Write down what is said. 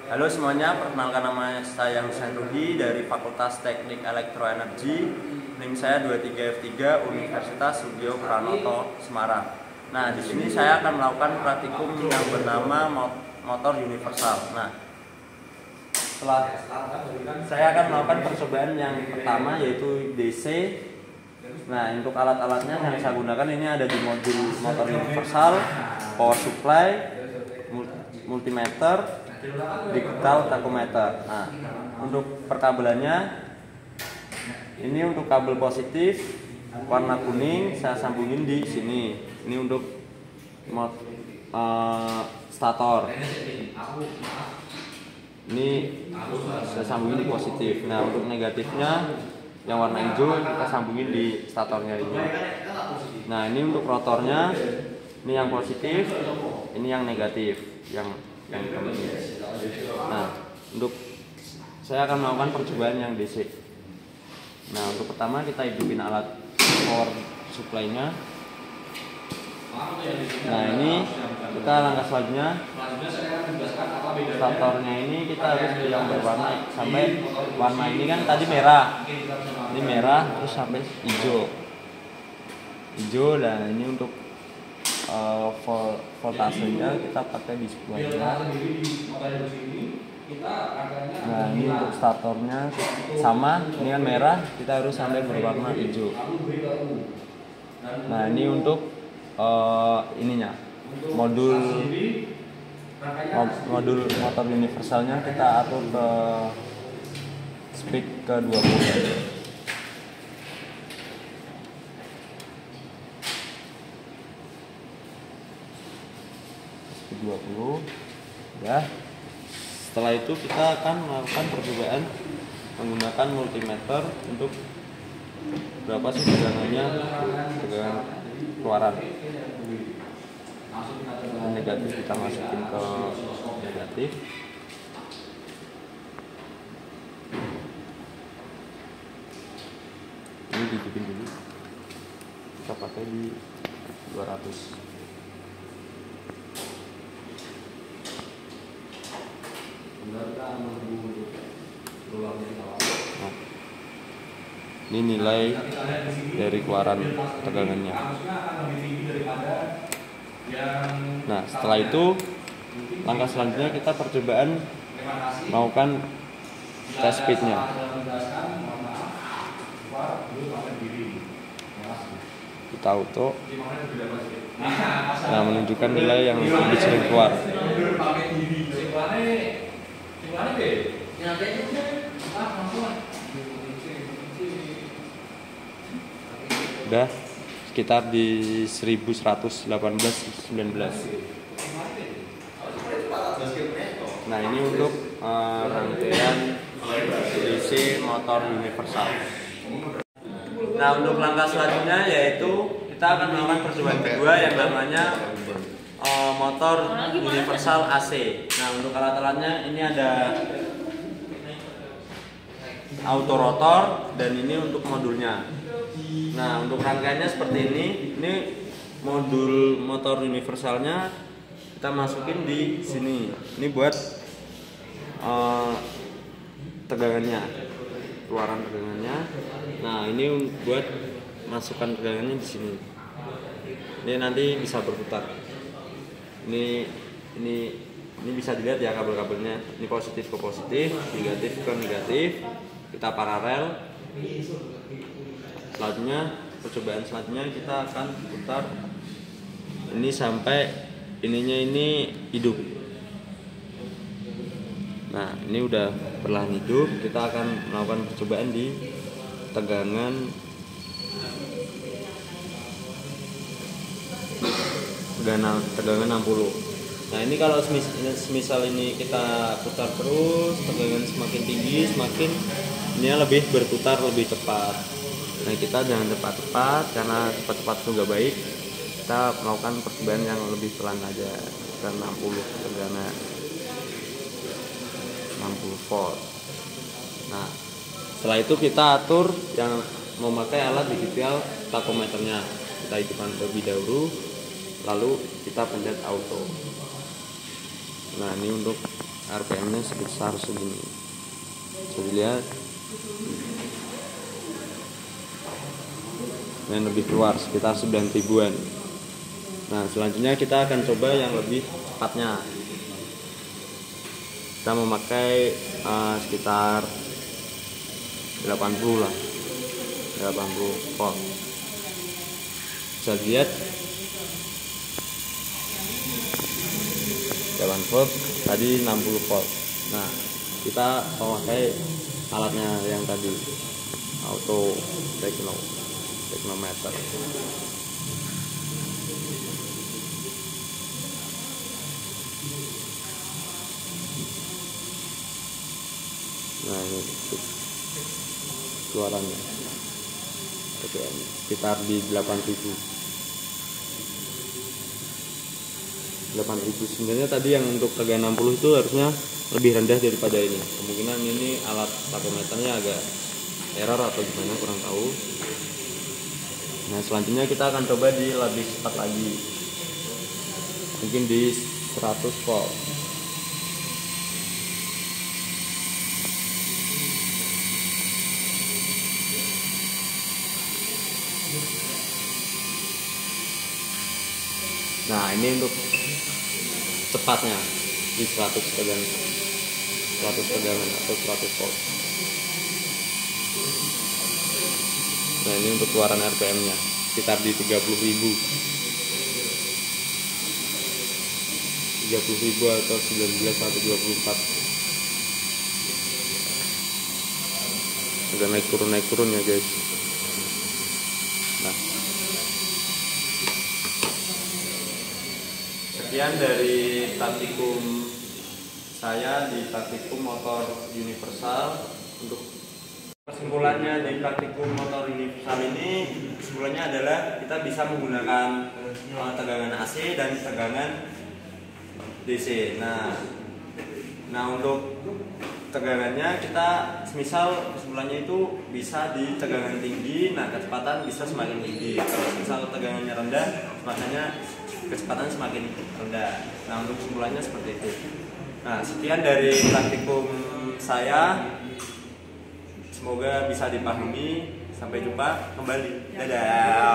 Halo semuanya, perkenalkan nama saya Husain Rudy dari Fakultas Teknik Elektroenergi. NIM saya 23F3 Universitas Sugio Pranoto, Semarang. Nah, di sini saya akan melakukan praktikum yang bernama motor universal. Nah, setelah saya akan melakukan percobaan yang pertama yaitu DC. Nah, untuk alat-alatnya yang saya gunakan ini ada di modul motor universal, power supply, multimeter, digital tachometer. Nah, untuk perkabelannya ini untuk kabel positif warna kuning saya sambungin di sini. Ini untuk stator. Ini saya sambungin di positif. Nah, untuk negatifnya yang warna hijau kita sambungin di statornya ini. Nah, ini untuk rotornya, ini yang positif, ini yang negatif, yang ini. Nah, untuk saya akan melakukan percobaan yang DC. Nah, untuk pertama kita hidupin alat power supply-nya. Nah, ini kita langkah selanjutnya, statornya ini kita harus yang berwarna sampai warna ini kan tadi merah, ini merah terus sampai hijau. Dan ini untuk voltasenya kita pakai di sebelah. Nah, ini untuk statornya sama, ini kan merah, kita harus sampai berwarna hijau. Nah, ini untuk ininya modul motor universalnya kita atur ke speed ke 20. Ya. Setelah itu kita akan melakukan percobaan menggunakan multimeter untuk berapa sih tegangannya, tegangan keluaran. Negatif kita masukin ke negatif. Ini dihidupin dulu. Kita pakai di 200. Nah, ini nilai dari keluaran tegangannya. Nah, setelah itu langkah selanjutnya kita percobaan melakukan tes speednya. Kita auto. Nah, menunjukkan nilai yang lebih sering keluar. Udah sekitar di 1118-19. Nah, ini untuk rangkaian DC motor universal. Nah, untuk langkah selanjutnya yaitu kita akan melakukan percobaan kedua yang namanya motor universal AC. Nah, untuk alat-alatnya ini ada auto rotor dan ini untuk modulnya. Nah, untuk rangkaiannya seperti ini. Ini modul motor universalnya kita masukin di sini. Ini buat tegangannya, keluaran tegangannya. Nah, ini buat masukkan tegangannya di sini. Ini nanti bisa berputar. Ini bisa dilihat ya kabel-kabelnya. Ini positif ke positif, negatif ke negatif. Kita paralel. Selanjutnya percobaan selanjutnya kita akan putar ini sampai ininya ini hidup. Nah, ini udah perlahan hidup. Kita akan melakukan percobaan di tegangan tegangan 60. Nah, ini kalau semisal ini kita putar terus, tegangan semakin tinggi, semakin ini lebih berputar lebih cepat. Nah, kita jangan cepat-cepat karena cepat-cepat itu nggak baik. Kita melakukan percobaan yang lebih pelan aja, ke 60 tegangan 60 volt. Nah, setelah itu kita atur yang memakai alat digital tachometernya. Kita hidupkan terlebih dahulu, lalu kita pencet auto. Nah, ini untuk RPM-nya sebesar segini. Bisa dilihat. Dan lebih keluar sekitar 9 ribuan. Nah, selanjutnya kita akan coba yang lebih cepatnya. Kita memakai sekitar 80 lah, 80 volt. Bisa dilihat 8 volt, tadi 60 volt. Nah, kita memakai alatnya yang tadi auto teknometer. Nah, ini keluarannya sekitar di 8.000. Sebenarnya tadi yang untuk tegangan 60 itu harusnya lebih rendah daripada ini. Kemungkinan ini alat takometernya agak error atau gimana, kurang tahu. Nah, selanjutnya kita akan coba di lebih cepat lagi, mungkin di 100 volt. Nah, ini untuk cepatnya di 100 tegangan atau 100 volt. Nah, ini untuk keluaran RPM-nya sekitar di 30.000 atau 19 atau 24. Agak naik turun ya guys. Nah, sekian dari praktikum saya di praktikum motor universal. Untuk kesimpulannya di praktikum motor universal ini, kesimpulannya adalah kita bisa menggunakan tegangan AC dan tegangan DC. Nah untuk tegangannya kita misal kesimpulannya itu bisa di tegangan tinggi, nah kecepatan bisa semakin tinggi. Kalau misal tegangannya rendah, makanya kecepatan semakin rendah. Nah, untuk kesimpulannya seperti itu. Nah, sekian dari praktikum saya. Semoga bisa dipahami. Sampai jumpa kembali. Dadah.